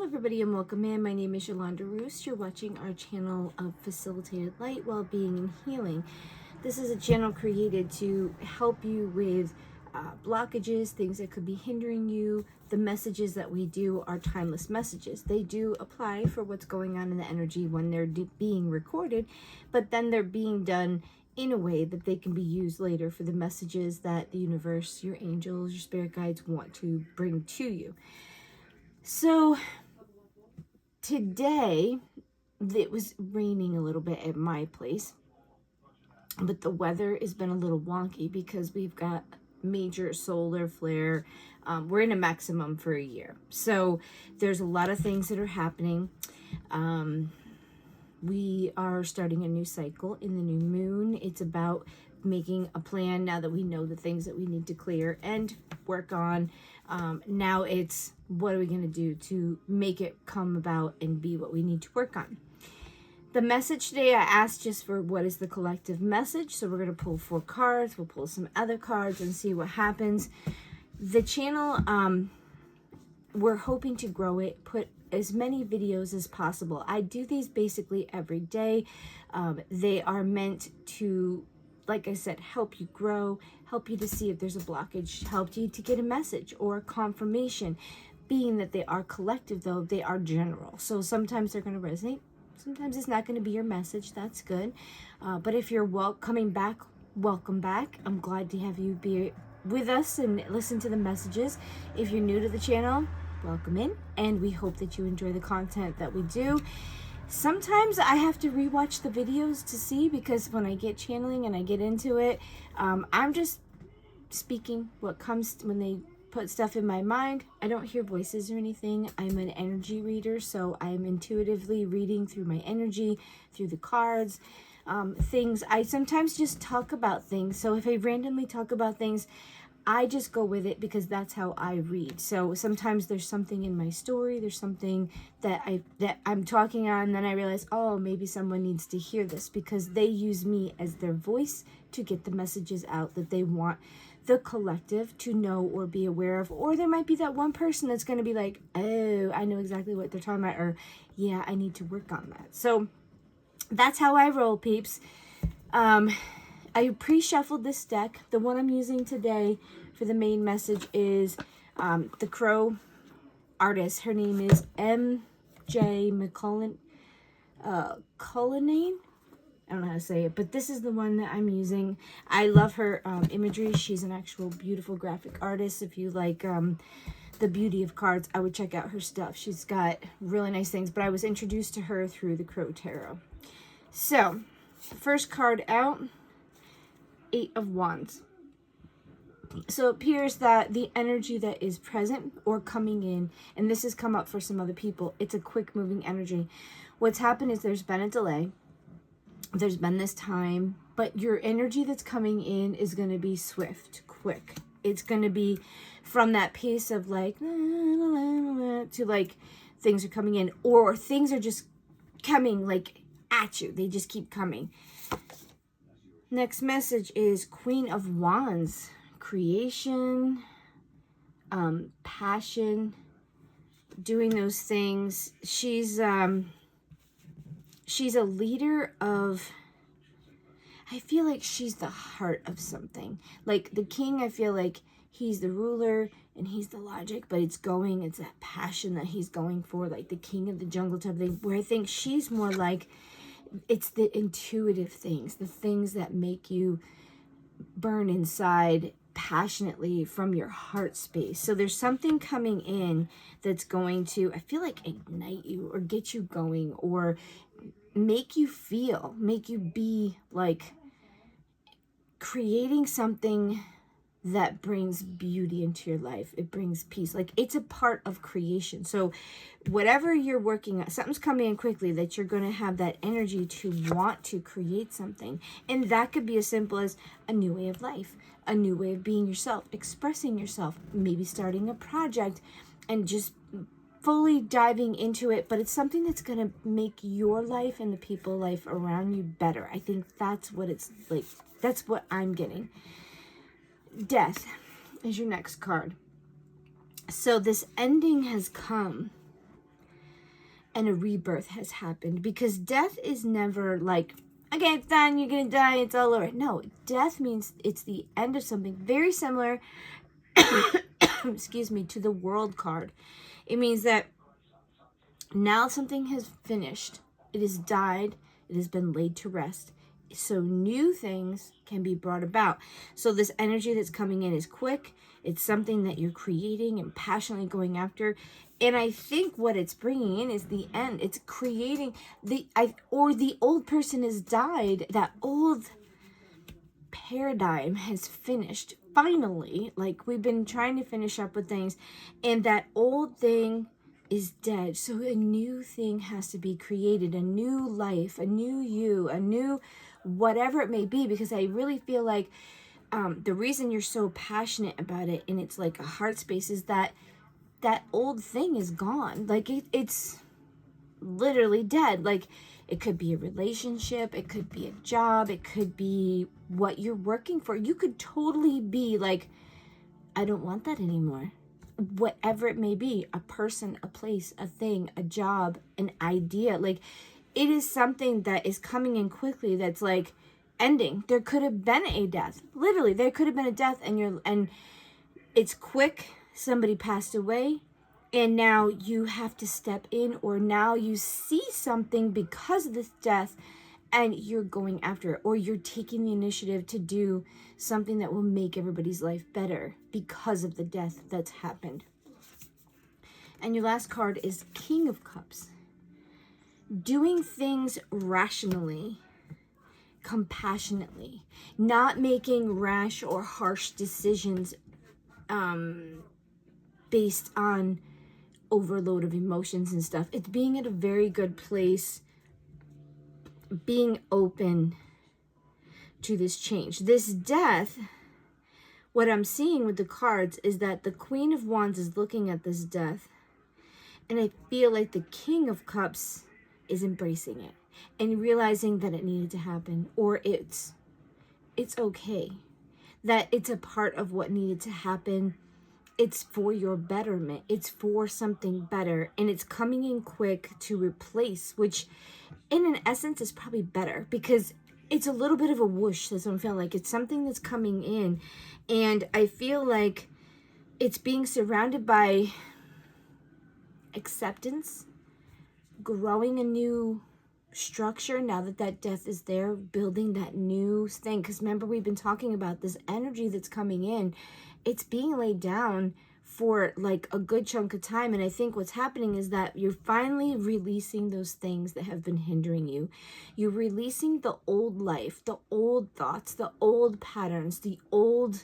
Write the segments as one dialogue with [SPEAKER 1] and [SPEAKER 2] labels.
[SPEAKER 1] everybody, and welcome in. My name is Yolanda Roos. You're watching our channel of Facilitated Light, Wellbeing, and Healing. This is a channel created to help you with blockages, things that could be hindering you. The messages that we do are timeless messages. They do apply for what's going on in the energy when they're being recorded, but then they're being done in a way that they can be used later for the messages that the universe, your angels, your spirit guides want to bring to you. So today, it was raining a little bit at my place, but the weather has been a little wonky because we've got major solar flare. We're in a maximum for a year. So there's a lot of things that are happening. We are starting a new cycle in the new moon. It's about making a plan now that we know the things that we need to clear and work on. Now it's what are we going to do to make it come about and be what we need to work on. The message today, I asked just for what is the collective message. So we're going to pull 4 cards. We'll pull some other cards and see what happens. The channel, we're hoping to grow it, put as many videos as possible. I do these basically every day. They are meant to, like I said, help you grow, help you to see if there's a blockage, help you to get a message or a confirmation. Being that they are collective, though, they are general. So sometimes they're going to resonate. Sometimes it's not going to be your message. That's good. But if you're coming back, welcome back. I'm glad to have you be with us and listen to the messages. If you're new to the channel, welcome in. And we hope that you enjoy the content that we do. Sometimes I have to rewatch the videos to see, because when I get channeling and I get into it, I'm just speaking what comes when they put stuff in my mind. I don't hear voices or anything. I'm an energy reader, so I'm intuitively reading through my energy, through the cards, things. I sometimes just talk about things. So if I randomly talk about things, I just go with it because that's how I read. So sometimes there's something in my story, there's something that I'm talking on, and then I realize, oh, maybe someone needs to hear this, because they use me as their voice to get the messages out that they want the collective to know or be aware of. Or there might be that one person that's going to be like, oh, I know exactly what they're talking about, or yeah, I need to work on that. So that's how I roll, peeps. I pre-shuffled this deck. The one I'm using today for the main message is the Crow artist. Her name is M.J. Cullinane. I don't know how to say it, but this is the one that I'm using. I love her imagery. She's an actual beautiful graphic artist. If you like the beauty of cards, I would check out her stuff. She's got really nice things, but I was introduced to her through the Crow Tarot. So, first card out, 8 of Wands. So it appears that the energy that is present or coming in, and this has come up for some other people, it's a quick moving energy. What's happened is there's been a delay. There's been this time, but your energy that's coming in is going to be swift, quick. It's going to be from that pace of like, to like things are coming in, or things are just coming like at you. They just keep coming. Next message is Queen of Wands. Creation, passion, doing those things. She's a leader of, I feel like she's the heart of something. Like the king, I feel like he's the ruler and he's the logic, but it's that passion that he's going for, like the king of the jungle type thing, where I think she's more like, it's the intuitive things, the things that make you burn inside passionately from your heart space. So there's something coming in that's going to, I feel like, ignite you or get you going or make you be like creating something that brings beauty into your life. It brings peace. Like it's a part of creation. So whatever you're working on, something's coming in quickly that you're going to have that energy to want to create something. And that could be as simple as a new way of life, a new way of being yourself, expressing yourself, maybe starting a project and just fully diving into it. But it's something that's going to make your life and the people life around you better. I think that's what it's like. That's what I'm getting. Death is your next card. So this ending has come. and a rebirth has happened, because death is never like, okay, it's done, you're gonna die, it's all over. No, death means it's the end of something, very similar excuse me, to the World card. It means that now something has finished, it has died, it has been laid to rest, so new things can be brought about. So this energy that's coming in is quick. It's something that you're creating and passionately going after. And I think what it's bringing in is the end. It's creating the old person has died. That old paradigm has finished. Finally, like, we've been trying to finish up with things, and that old thing is dead. So a new thing has to be created, a new life, a new you, a new whatever it may be, because I really feel like the reason you're so passionate about it, and it's like a heart space, is that that old thing is gone. Like it's literally dead. Like, it could be a relationship, it could be a job, it could be what you're working for. You could totally be like, I don't want that anymore. Whatever it may be, a person, a place, a thing, a job, an idea. Like, it is something that is coming in quickly that's like ending. There could have been a death. Literally, there could have been a death, and it's quick. Somebody passed away, and now you have to step in, or now you see something because of this death, and you're going after it, or you're taking the initiative to do something that will make everybody's life better because of the death that's happened. And your last card is King of Cups. Doing things rationally, compassionately, not making rash or harsh decisions based on overload of emotions and stuff. It's being at a very good place, being open to this change. This death, what I'm seeing with the cards is that the Queen of Wands is looking at this death, and I feel like the King of Cups is embracing it and realizing that it needed to happen, or it's okay, that it's a part of what needed to happen. It's for your betterment. It's for something better, and it's coming in quick to replace, which in an essence is probably better, because it's a little bit of a whoosh. That's what I'm feeling like. It's something that's coming in, and I feel like it's being surrounded by acceptance, growing a new structure now that that death is there, building that new thing. Because remember, we've been talking about this energy that's coming in. It's being laid down for like a good chunk of time, and I think what's happening is that you're finally releasing those things that have been hindering you. You're releasing the old life, the old thoughts, the old patterns, the old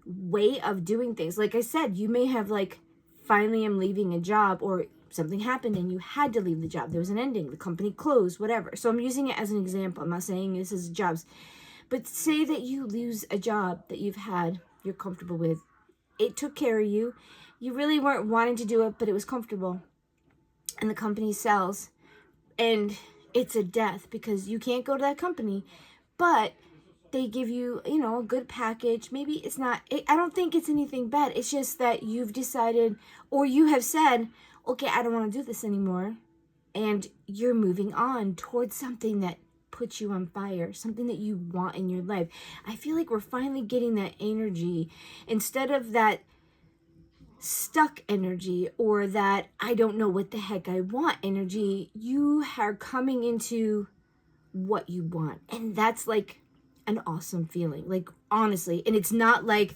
[SPEAKER 1] way of doing things. Like I said, you may have like, finally I'm leaving a job, or something happened and you had to leave the job. There was an ending, the company closed, whatever. So I'm using it as an example. I'm not saying this is jobs, but say that you lose a job that you've had, you're comfortable with. It took care of you. You really weren't wanting to do it, but it was comfortable. And the company sells, and it's a death because you can't go to that company, but they give you, a good package. Maybe it's not, I don't think it's anything bad. It's just that you've decided, or you have said, okay, I don't want to do this anymore. And you're moving on towards something that puts you on fire, something that you want in your life. I feel like we're finally getting that energy instead of that stuck energy, or that I don't know what the heck I want energy. You are coming into what you want, and that's like an awesome feeling, like, honestly. And it's not like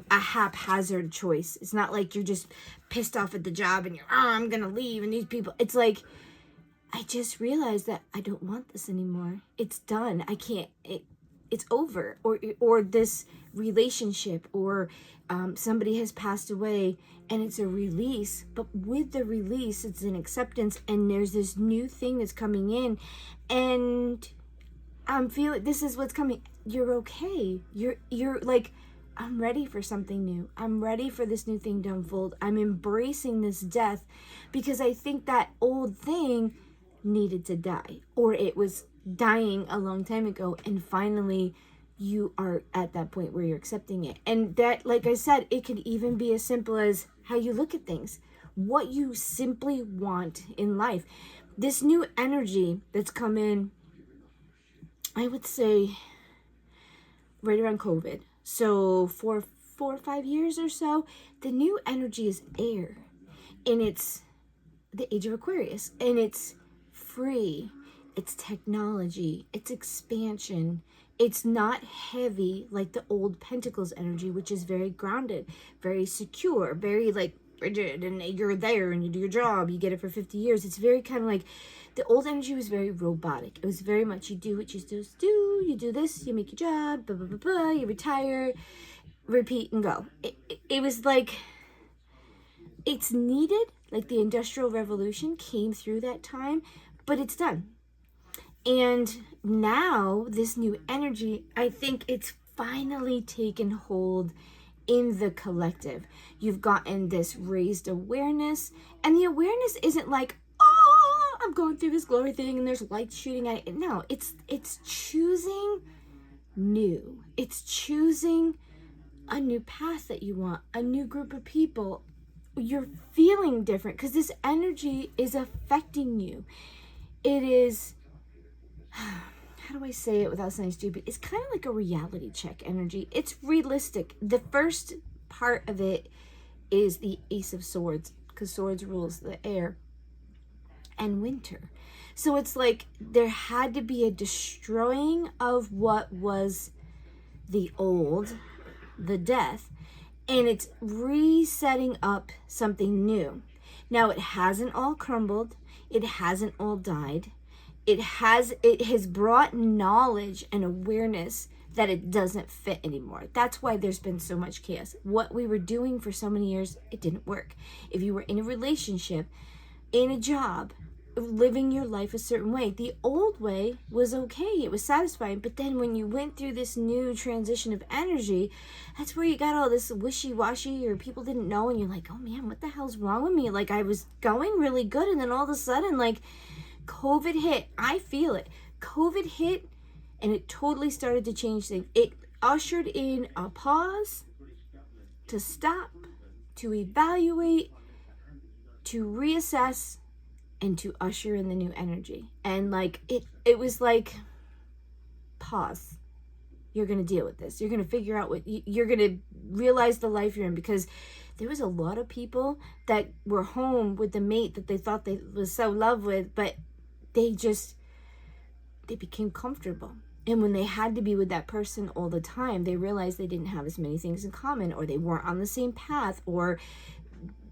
[SPEAKER 1] a haphazard choice. It's not like you're just pissed off at the job and you're, I'm gonna leave, and these people, it's like, I just realized that I don't want this anymore. It's done. I can't, it's over. Or this relationship, or somebody has passed away, and it's a release. But with the release, it's an acceptance, and there's this new thing that's coming in, and I'm feeling this is what's coming. You're okay. You're like, I'm ready for something new. I'm ready for this new thing to unfold. I'm embracing this death, because I think that old thing needed to die, or it was dying a long time ago, and finally you are at that point where you're accepting it. And that, like I said, it could even be as simple as how you look at things. what you simply want in life. This new energy that's come in, I would say right around COVID. So for 4 or 5 years or so, the new energy is air, and it's the age of Aquarius, and it's free, it's technology, it's expansion. It's not heavy like the old Pentacles energy, which is very grounded, very secure, very like rigid, and you're there and you do your job, you get it for 50 years. It's very kind of like the old energy was very robotic. It was very much you do what you're supposed to do, you do this, you make your job, blah, blah, blah, blah, you retire, repeat and go. It was like, it's needed, like the Industrial Revolution came through that time, but it's done. And now this new energy, I think it's finally taken hold in the collective. You've gotten this raised awareness, and the awareness isn't like, oh, I'm going through this glory thing and there's light shooting at it. No, it's choosing new. It's choosing a new path that you want, a new group of people. You're feeling different because this energy is affecting you. It is, how do I say it without sounding stupid? It's kind of like a reality check energy. It's realistic. The first part of it is the Ace of Swords, because swords rules the air and winter. So it's like there had to be a destroying of what was the old, the death, and it's resetting up something new. Now, it hasn't all crumbled. It hasn't all died. It has brought knowledge and awareness that it doesn't fit anymore. That's why there's been so much chaos. What we were doing for so many years, it didn't work. If you were in a relationship, in a job, living your life a certain way, the old way was okay. It was satisfying. But then when you went through this new transition of energy, that's where you got all this wishy-washy, or people didn't know, and you're like, oh man, what the hell's wrong with me? Like, I was going really good, and then all of a sudden, like, COVID hit. I feel it. COVID hit, and it totally started to change things. It ushered in a pause, to stop, to evaluate, to reassess, and to usher in the new energy. And like, it was like, pause. You're going to deal with this. You're going to figure out what, you're going to realize the life you're in, because there was a lot of people that were home with the mate that they thought they was so in love with, but they became comfortable. And when they had to be with that person all the time, they realized they didn't have as many things in common, or they weren't on the same path, or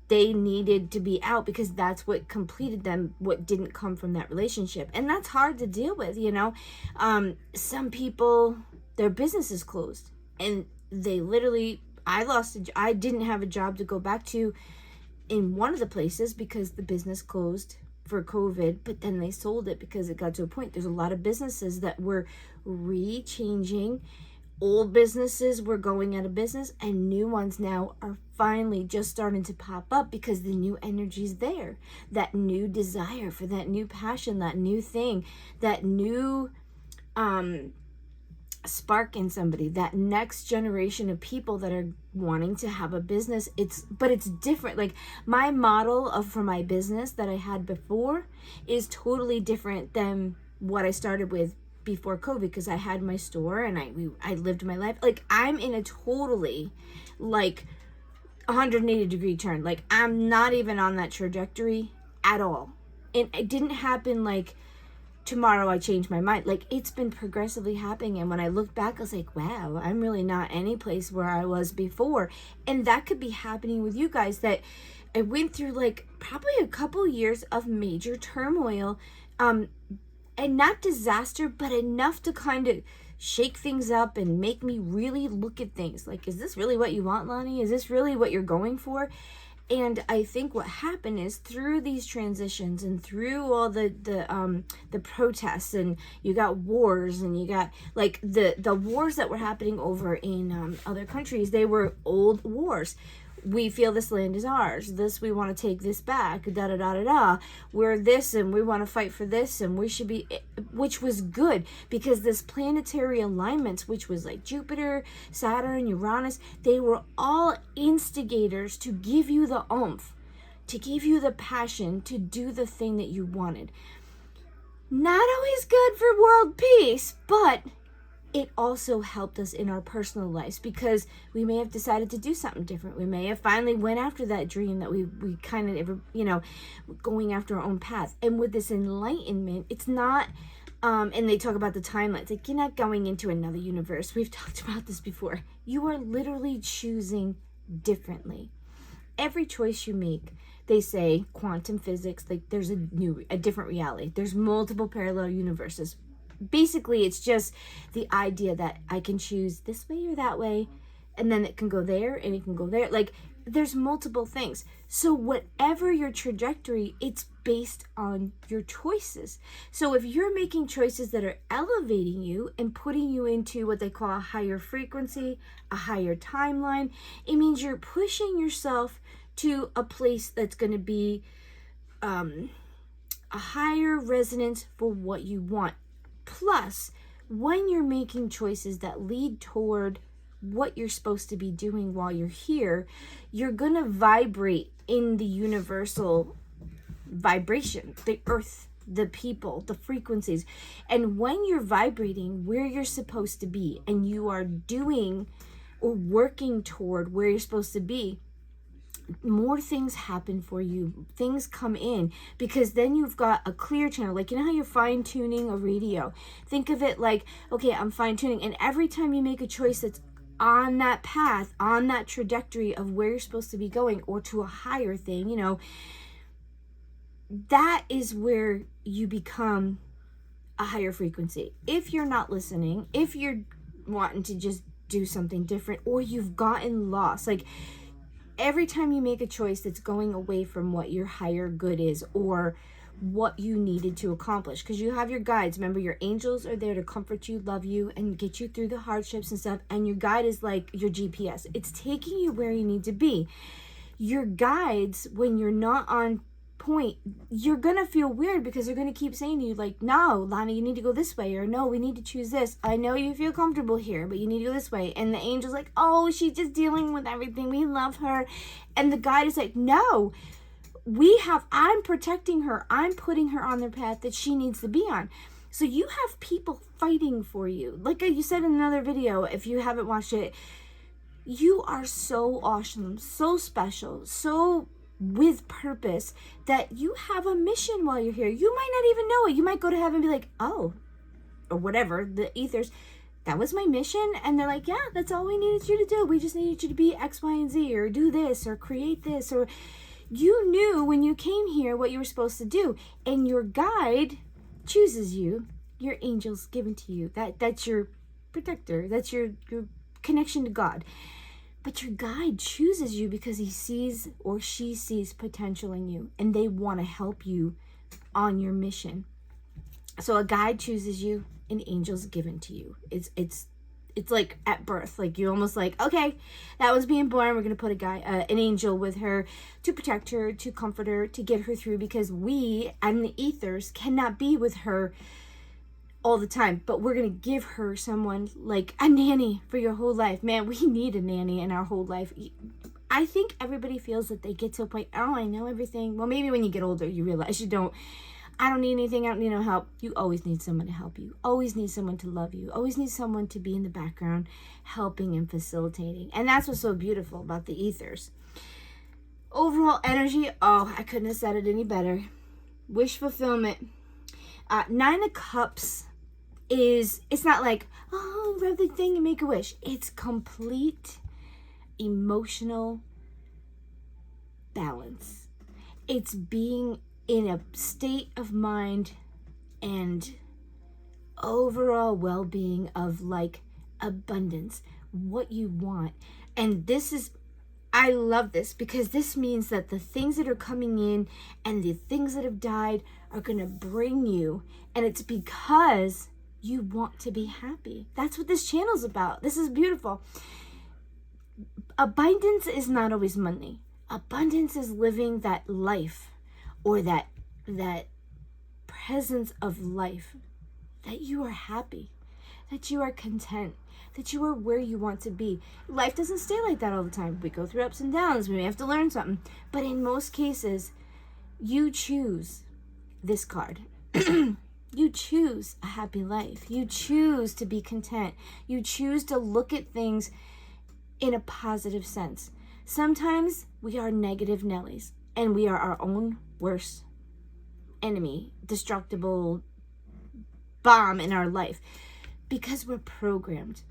[SPEAKER 1] they needed to be out, because that's what completed them, what didn't come from that relationship. And that's hard to deal with, you know. Some people, their business is closed, and they literally, I didn't have a job to go back to in one of the places because the business closed for COVID, but then they sold it because it got to a point. There's a lot of businesses that were re-changing. Old businesses were going out of business, and new ones now are finally just starting to pop up because the new energy's there. That new desire for that new passion, that new thing, that new spark in somebody, that next generation of people that are wanting to have a business. But it's different. Like, my model for my business that I had before is totally different than what I started with before COVID, because I had my store and I lived my life. Like, I'm in a totally like 180 degree turn. Like, I'm not even on that trajectory at all. And it didn't happen like tomorrow I changed my mind. Like, it's been progressively happening. And when I look back, I was like, wow, I'm really not any place where I was before. And that could be happening with you guys, that I went through like probably a couple years of major turmoil, and not disaster, but enough to kind of shake things up and make me really look at things. Like, is this really what you want, Lonnie? Is this really what you're going for? And I think what happened is, through these transitions and through all the protests, and you got wars, and you got like the wars that were happening over in other countries, they were old wars. We feel this land is ours. This, we want to take this back. Da da da da da. We're this, and we want to fight for this, and we should be, which was good, because this planetary alignments, which was like Jupiter, Saturn, Uranus, they were all instigators to give you the oomph to give you the passion to do the thing that you wanted. Not always good for world peace, but it also helped us in our personal lives because we may have decided to do something different. We may have finally went after that dream that we kind of, going after our own path. And with this enlightenment, it's not, and they talk about the timelines, like you're not going into another universe. We've talked about this before. You are literally choosing differently. Every choice you make, they say quantum physics, like there's a different reality. There's multiple parallel universes. Basically, it's just the idea that I can choose this way or that way, and then it can go there and it can go there. Like there's multiple things. So whatever your trajectory, it's based on your choices. So if you're making choices that are elevating you and putting you into what they call a higher frequency, a higher timeline, it means you're pushing yourself to a place that's going to be a higher resonance for what you want. Plus, when you're making choices that lead toward what you're supposed to be doing while you're here, you're going to vibrate in the universal vibration, the earth, the people, the frequencies. And when you're vibrating where you're supposed to be and you are doing or working toward where you're supposed to be, more things happen for you. Things come in because then you've got a clear channel. Like, you know how you're fine tuning a radio? Think of it like, okay, I'm fine tuning. And every time you make a choice that's on that path, on that trajectory of where you're supposed to be going or to a higher thing, that is where you become a higher frequency. If you're not listening, if you're wanting to just do something different, or you've gotten lost, like every time you make a choice that's going away from what your higher good is or what you needed to accomplish, because you have your guides. Remember, your angels are there to comfort you, love you, and get you through the hardships and stuff. And your guide is like your GPS. It's taking you where you need to be. Your guides, when you're not on point, you're gonna feel weird because they're gonna keep saying to you, like, no, Lana, you need to go this way, or no, we need to choose this. I know you feel comfortable here, but you need to go this way. And the angel's like, oh, she's just dealing with everything, we love her. And the guide is like, no, I'm protecting her, I'm putting her on the path that she needs to be on. So you have people fighting for you. Like you said in another video, if you haven't watched it, you are so awesome, so special, so with purpose, that you have a mission while you're here. You might not even know it. You might go to heaven and be like, oh, or whatever, the ethers, that was my mission. And they're like, yeah, that's all we needed you to do. We just needed you to be X, Y, and Z, or do this, or create this, or you knew when you came here what you were supposed to do. And your guide chooses you, your angel's given to you. That's your protector. That's your connection to God. But your guide chooses you because he sees or she sees potential in you, and they want to help you on your mission. So a guide chooses you, an angel's given to you. It's like at birth, like you're almost like, okay, that was being born. We're gonna put an angel with her to protect her, to comfort her, to get her through, because we and the ethers cannot be with her all the time, but we're gonna give her someone like a nanny for your whole life. Man, we need a nanny in our whole life. I think everybody feels that they get to a point, oh, I know everything. Well, maybe when you get older you realize you don't. I don't need anything, I don't need no help. You always need someone to help you, always need someone to love you, always need someone to be in the background helping and facilitating. And that's what's so beautiful about the ethers. Overall energy, oh, I couldn't have said it any better. Wish fulfillment. 9 of Cups it's not like, oh, rub the thing and make a wish. It's complete emotional balance. It's being in a state of mind and overall well-being of like abundance, what you want. And I love this because this means that the things that are coming in and the things that have died are going to bring you, and it's because you want to be happy. That's what this channel's about. This is beautiful. Abundance is not always money. Abundance is living that life, or that presence of life, that you are happy, that you are content, that you are where you want to be. Life doesn't stay like that all the time. We go through ups and downs. We may have to learn something. But in most cases, you choose this card. You choose a happy life. You choose to be content. You choose to look at things in a positive sense. Sometimes we are negative Nellies, and we are our own worst enemy, destructible bomb in our life, because we're programmed.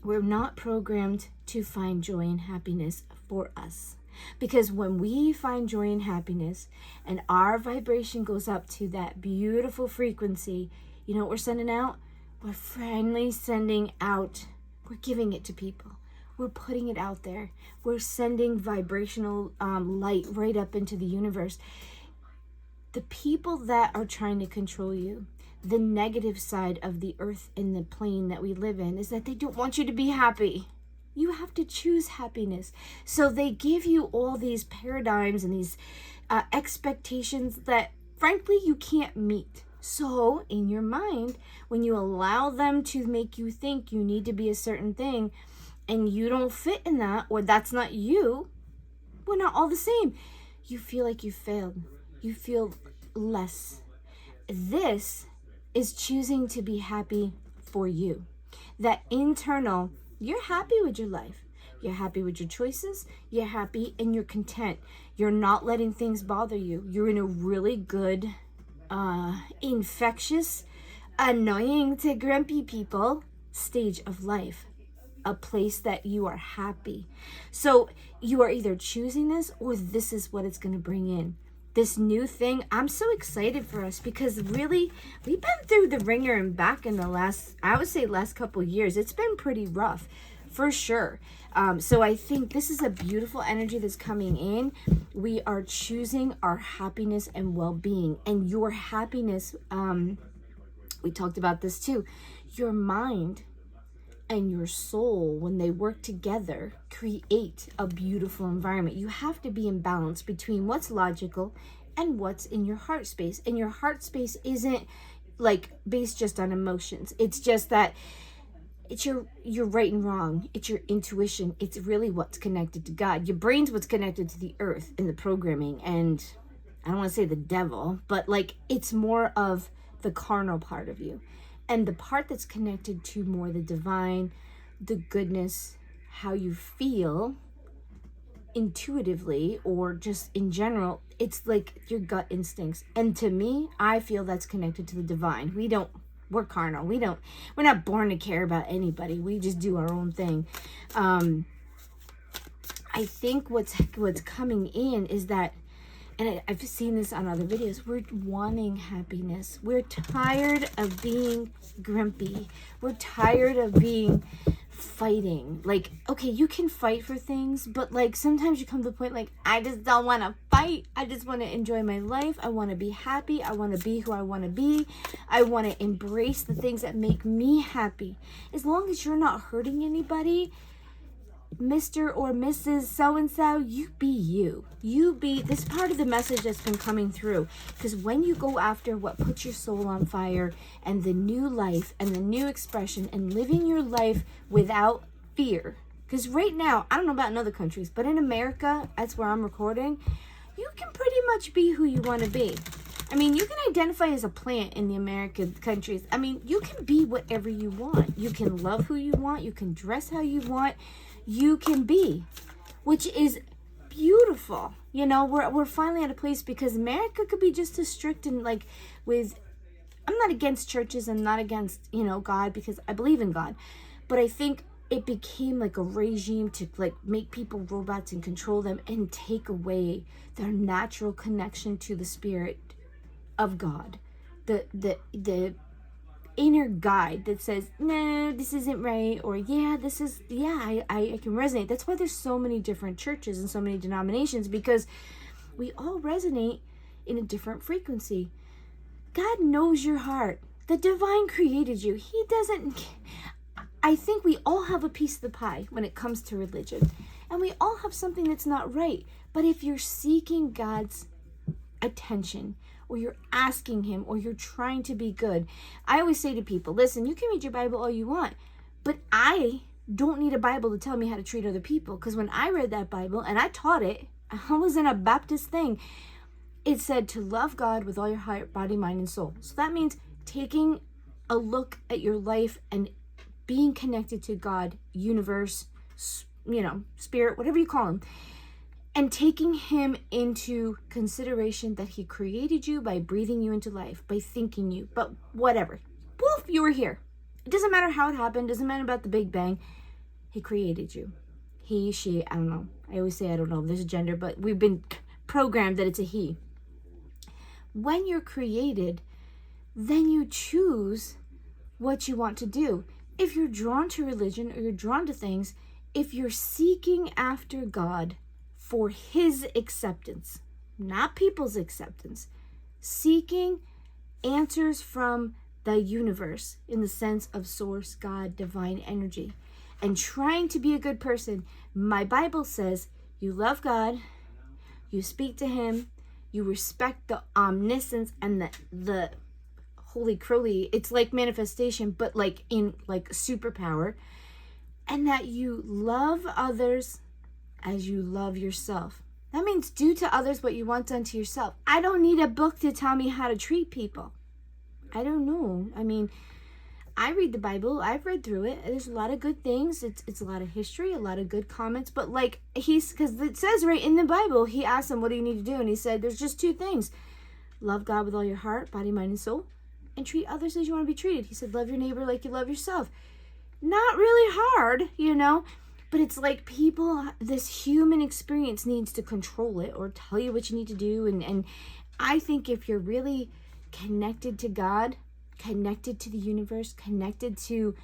[SPEAKER 1] We're not programmed to find joy and happiness for us. Because when we find joy and happiness and our vibration goes up to that beautiful frequency, you know what we're sending out? We're finally sending out, we're giving it to people. We're putting it out there. We're sending vibrational light right up into the universe. The people that are trying to control you, the negative side of the earth and the plane that we live in, is that they don't want you to be happy. You have to choose happiness. So they give you all these paradigms and these expectations that, frankly, you can't meet. So in your mind, when you allow them to make you think you need to be a certain thing and you don't fit in that, or that's not you, we're not all the same. You feel like you failed. You feel less. This is choosing to be happy for you. That internal, you're happy with your life. You're happy with your choices. You're happy and you're content. You're not letting things bother you. You're in a really good, infectious, annoying to grumpy people stage of life. A place that you are happy. So you are either choosing this, or this is what it's going to bring in. This new thing. I'm so excited for us, because really we've been through the ringer and back in the last couple of years. It's been pretty rough for sure. So I think this is a beautiful energy that's coming in. We are choosing our happiness and well-being, and your happiness. We talked about this too. Your mind and your soul, when they work together, create a beautiful environment. You have to be in balance between what's logical and what's in your heart space. And your heart space isn't like based just on emotions. It's just that it's your right and wrong. It's your intuition. It's really what's connected to God. Your brain's what's connected to the earth and the programming. And I don't want to say the devil, but like it's more of the carnal part of you. And the part that's connected to more the divine, the goodness, how you feel intuitively or just in general, it's like your gut instincts. And to me, I feel that's connected to the divine. We're carnal. We're not born to care about anybody. We just do our own thing. I think what's coming in is that, and I've seen this on other videos, we're wanting happiness. We're tired of being grumpy. We're tired of being fighting. Like, okay, you can fight for things, but like sometimes you come to the point like, I just don't want to fight. I just want to enjoy my life. I want to be happy. I want to be who I want to be. I want to embrace the things that make me happy. As long as you're not hurting anybody, Mr. or Mrs. So-and-so, you be you. You be this part of the message that's been coming through. Because when you go after what puts your soul on fire and the new life and the new expression and living your life without fear. Because right now, I don't know about in other countries, but in America, that's where I'm recording, you can pretty much be who you want to be. I mean, you can identify as a plant in the American countries. I mean, you can be whatever you want. You can love who you want. You can dress how you want. You can be, which is beautiful. You know, we're finally at a place, because America could be just as strict and like with, I'm not against churches and not against, you know, God, because I believe in God, but I think it became like a regime to like make people robots and control them and take away their natural connection to the spirit of God, the inner guide that says, no, this isn't right, or yeah, this is, yeah, I can resonate. That's why there's so many different churches and so many denominations, because we all resonate in a different frequency. God knows your heart. The divine created you. He doesn't, I think we all have a piece of the pie when it comes to religion, and we all have something that's not right. But if you're seeking God's attention, or you're asking him, or you're trying to be good. I always say to people, listen, you can read your Bible all you want, but I don't need a Bible to tell me how to treat other people. Because when I read that Bible and I taught it, I was in a Baptist thing. It said to love God with all your heart, body, mind, and soul. So that means taking a look at your life and being connected to God, universe, spirit, whatever you call him, and taking him into consideration that he created you by breathing you into life, by thinking you, but whatever. Poof, you were here. It doesn't matter how it happened, doesn't matter about the Big Bang. He created you. He, she, I don't know. I always say I don't know. There's a gender, but we've been programmed that it's a he. When you're created, then you choose what you want to do. If you're drawn to religion or you're drawn to things, if you're seeking after God for his acceptance, not people's acceptance, seeking answers from the universe in the sense of source, God, divine energy, and trying to be a good person, my Bible says you love God, you speak to him, you respect the omniscience and the holy crowley. It's like manifestation, but like in like superpower. And that you love others as you love yourself. That means do to others what you want done to yourself. I don't need a book to tell me how to treat people. I don't know. I mean, I read the Bible. I've read through it. There's a lot of good things. It's a lot of history, a lot of good comments. But like because it says right in the Bible, he asked him, what do you need to do? And he said, there's just two things. Love God with all your heart, body, mind, and soul. And treat others as you want to be treated. He said, love your neighbor like you love yourself. Not really hard, but it's like people, this human experience needs to control it or tell you what you need to do. And I think if you're really connected to God, connected to the universe, connected to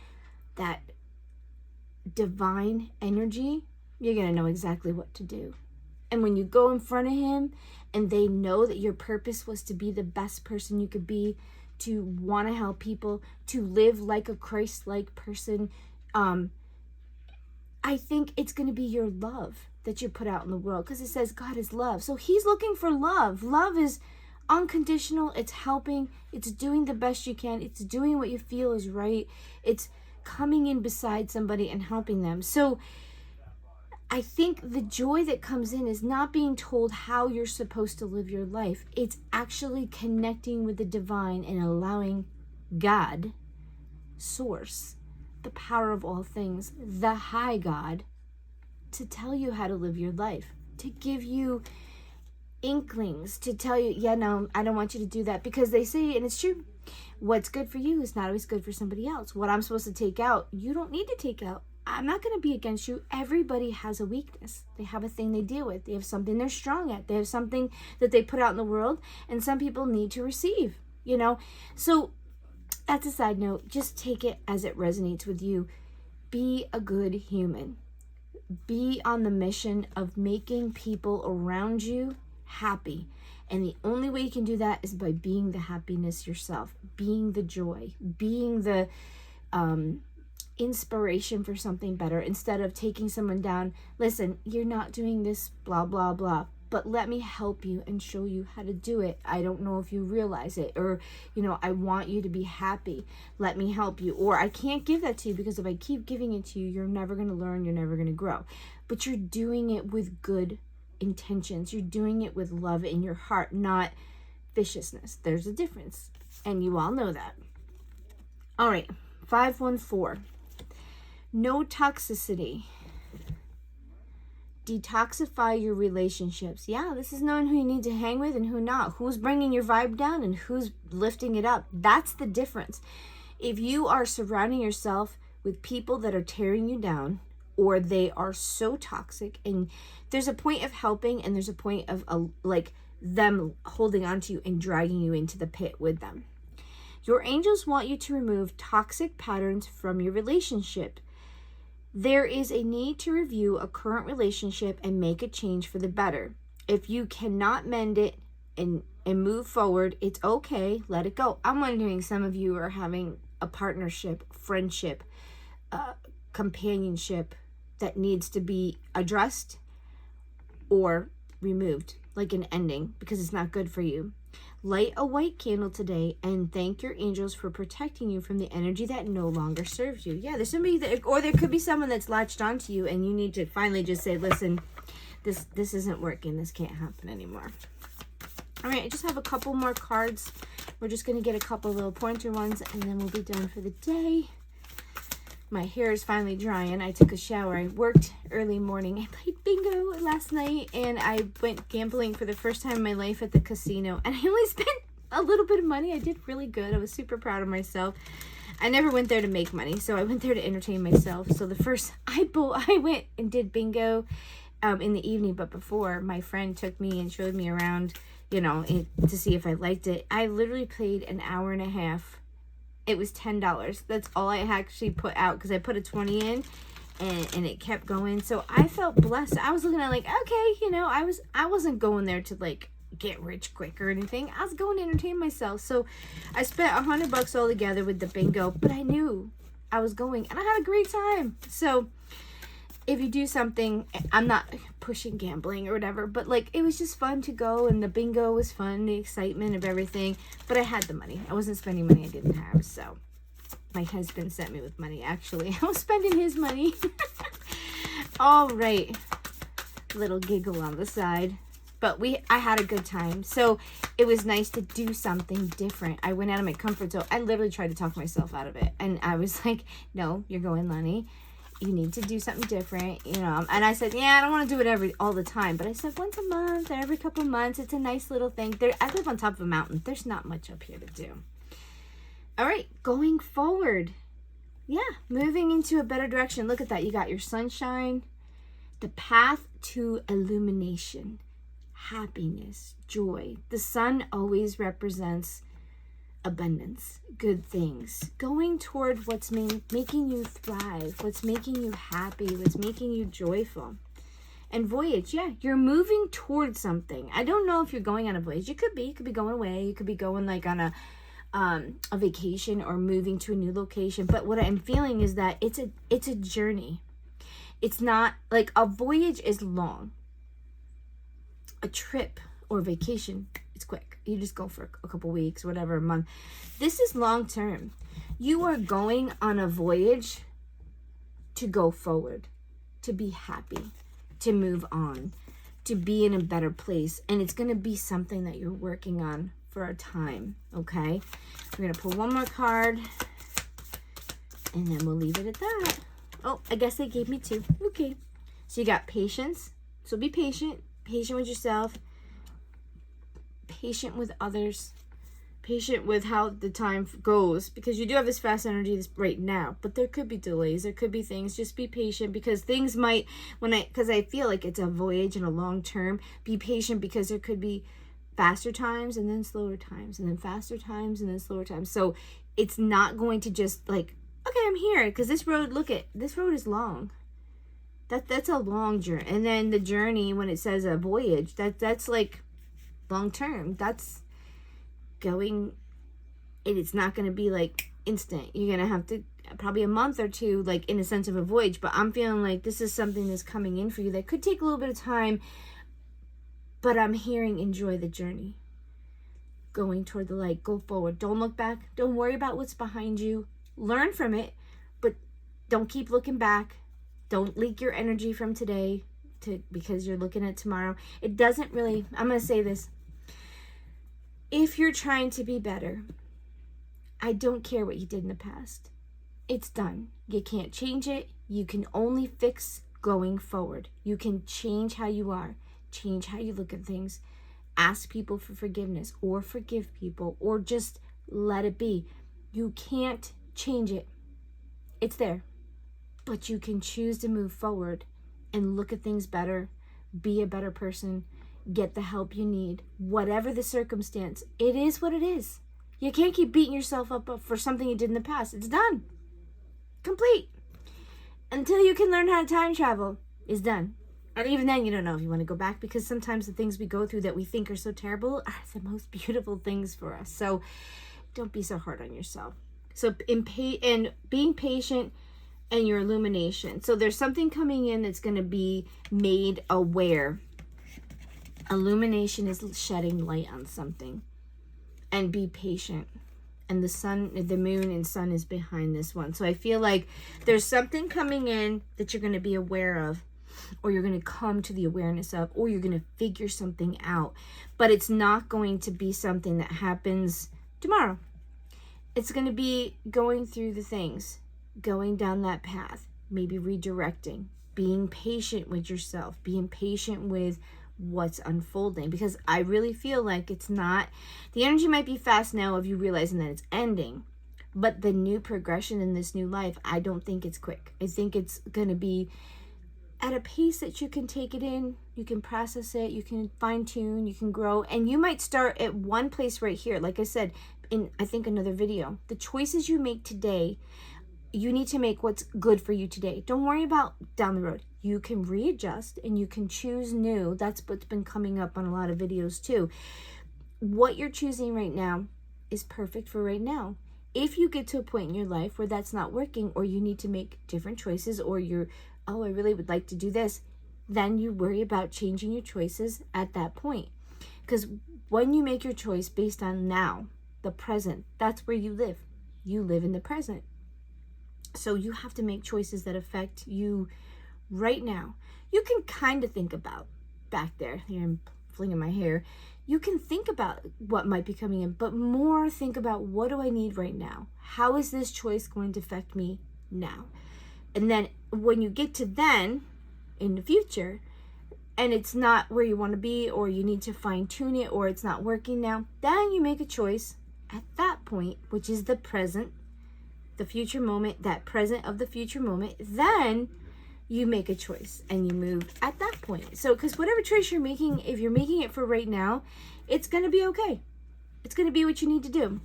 [SPEAKER 1] that divine energy, you're going to know exactly what to do. And when you go in front of him and they know that your purpose was to be the best person you could be, to want to help people, to live like a Christ-like person, I think it's going to be your love that you put out in the world, because it says God is love. So he's looking for love. Love is unconditional. It's helping. It's doing the best you can. It's doing what you feel is right. It's coming in beside somebody and helping them. So I think the joy that comes in is not being told how you're supposed to live your life. It's actually connecting with the divine and allowing God, source, the power of all things, the high God, to tell you how to live your life, to give you inklings, to tell you, yeah, no, I don't want you to do that, because they say, and it's true, what's good for you is not always good for somebody else. What I'm supposed to take out, you don't need to take out. I'm not going to be against you. Everybody has a weakness. They have a thing they deal with. They have something they're strong at. They have something that they put out in the world, and some people need to receive, So that's a side note. Just take it as it resonates with you. Be a good human. Be on the mission of making people around you happy. And the only way you can do that is by being the happiness yourself, being the joy, being the inspiration for something better, instead of taking someone down. Listen, you're not doing this, blah, blah, blah, but let me help you and show you how to do it. I don't know if you realize it, or, I want you to be happy. Let me help you. Or I can't give that to you, because if I keep giving it to you, you're never going to learn, you're never going to grow. But you're doing it with good intentions. You're doing it with love in your heart, not viciousness. There's a difference, and you all know that. All right, 514. No toxicity. Detoxify your relationships. Yeah, this is knowing who you need to hang with and who not. Who's bringing your vibe down and who's lifting it up. That's the difference. If you are surrounding yourself with people that are tearing you down, or they are so toxic, and there's a point of helping and there's a point of them holding on to you and dragging you into the pit with them. Your angels want you to remove toxic patterns from your relationship. There is a need to review a current relationship and make a change for the better. If you cannot mend it and move forward, it's okay. Let it go. I'm wondering, some of you are having a partnership, friendship, companionship that needs to be addressed or removed, like an ending, because it's not good for you. Light a white candle today and thank your angels for protecting you from the energy that no longer serves you. Yeah, there's somebody that, or there could be someone that's latched onto you and you need to finally just say, listen, this isn't working. This can't happen anymore. All right, I just have a couple more cards. We're just going to get a couple little pointer ones and then we'll be done for the day. My hair is finally drying. I took a shower. I worked early morning. I played bingo last night and I went gambling for the first time in my life at the casino. And I only spent a little bit of money. I did really good. I was super proud of myself. I never went there to make money, so I went there to entertain myself. So the first, I went and did bingo in the evening, but before, my friend took me and showed me around, you know, to see if I liked it. I literally played an hour and a half. It was $10. That's all I actually put out because I put a 20 in and it kept going. So I felt blessed. I was looking at like, okay, you know, I wasn't going there to like get rich quick or anything. I was going to entertain myself. So I spent $100 all together with the bingo, but I knew I was going and I had a great time. So if you do something, I'm not pushing gambling or whatever, but like it was just fun to go and the bingo was fun, the excitement of everything, but I had the money. I wasn't spending money I didn't have. So my husband sent me with money, actually. I was spending his money. All right. Little giggle on the side. But I had a good time. So it was nice to do something different. I went out of my comfort zone. I literally tried to talk myself out of it. And I was like, no, you're going, Lenny. You need to do something different, you know. And I said, yeah, I don't want to do it all the time. But I said once a month or every couple of months. It's a nice little thing. I live on top of a mountain. There's not much up here to do. All right, going forward. Yeah, moving into a better direction. Look at that. You got your sunshine, the path to illumination, happiness, joy. The sun always represents abundance, good things, going toward what's making you thrive, what's making you happy, what's making you joyful. And voyage, yeah, you're moving towards something. I don't know if you're going on a voyage. You could be going away. You could be going like on a vacation or moving to a new location. But what I'm feeling is that it's a journey. It's not like a voyage is long. A trip or vacation, it's quick. You just go for a couple weeks, whatever, a month. This is long term. You are going on a voyage to go forward, to be happy, to move on, to be in a better place. And it's going to be something that you're working on for a time, okay? We're going to pull one more card, and then we'll leave it at that. Oh, I guess they gave me two. Okay. So you got patience. So be patient. Patient with yourself. Patient with others. Patient with how the time goes. Because you do have this fast energy right now. But there could be delays. There could be things. Just be patient. Because things might, because I feel like it's a voyage and a long term. Be patient because there could be faster times and then slower times. And then faster times and then slower times. So it's not going to just like, okay, I'm here. Because this road, this road is long. That's a long journey. And then the journey, when it says a voyage, that's like long term. That's going, it's not going to be like instant. You're going to have to probably a month or two, like in a sense of a voyage. But I'm feeling like this is something that's coming in for you that could take a little bit of time. But I'm hearing enjoy the journey. Going toward the light. Go forward. Don't look back. Don't worry about what's behind you. Learn from it. But don't keep looking back. Don't leak your energy from today because you're looking at tomorrow. It doesn't really, I'm going to say this. If you're trying to be better, I don't care what you did in the past. It's done. You can't change it. You can only fix going forward. You can change how you are, change how you look at things, ask people for forgiveness or forgive people or just let it be. You can't change it. It's there. But you can choose to move forward and look at things better, be a better person, get the help you need, whatever the circumstance. It is what it is. You can't keep beating yourself up for something you did in the past. It's done. Complete. Until you can learn how to time travel, it's done. And even then, you don't know if you want to go back because sometimes the things we go through that we think are so terrible are the most beautiful things for us. So don't be so hard on yourself. So and being patient and your illumination. So there's something coming in that's going to be made aware. Illumination is shedding light on something. and be patient. And the sun, the moon and sun is behind this one. So I feel like there's something coming in that you're going to be aware of, or you're going to come to the awareness of, or you're going to figure something out. But it's not going to be something that happens tomorrow. It's going to be going through the things, going down that path, maybe redirecting, being patient with yourself, being patient with what's unfolding, because I really feel like it's not, the energy might be fast now of you realizing that it's ending, but the new progression in this new life, I don't think it's quick. I think it's going to be at a pace that you can take it in, you can process it, you can fine tune, you can grow, and you might start at one place right here. Like I said in, I think, another video, the choices you make today, you need to make what's good for you today. Don't worry about down the road. You can readjust and you can choose new. That's what's been coming up on a lot of videos too. What you're choosing right now is perfect for right now. If you get to a point in your life where that's not working, or you need to make different choices, or you're, oh, I really would like to do this, then you worry about changing your choices at that point. Because when you make your choice based on now, the present, that's where you live. You live in the present. So you have to make choices that affect you right now. You can kind of think about back there. Here I'm flinging my hair. You can think about what might be coming in, but more think about, what do I need right now? How is this choice going to affect me now? And then when you get to then in the future, and it's not where you want to be, or you need to fine tune it, or it's not working now, then you make a choice at that point, which is the present, the future moment, that present of the future moment. Then you make a choice and you move at that point. So, because whatever choice you're making, if you're making it for right now, it's going to be okay. It's going to be what you need to do.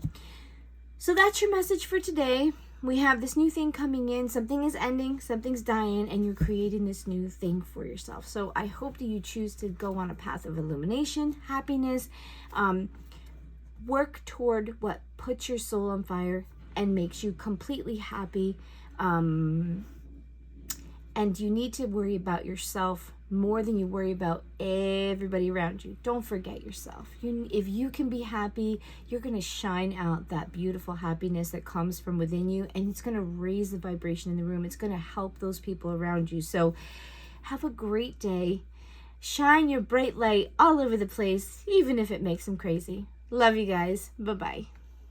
[SPEAKER 1] So that's your message for today. We have this new thing coming in. Something is ending, something's dying, and you're creating this new thing for yourself. So I hope that you choose to go on a path of illumination, happiness, work toward what puts your soul on fire and makes you completely happy. And you need to worry about yourself more than you worry about everybody around you. Don't forget yourself. If you can be happy, you're going to shine out that beautiful happiness that comes from within you, and it's going to raise the vibration in the room. It's going to help those people around you. So have a great day. Shine your bright light all over the place, even if it makes them crazy. Love you guys. Bye-bye.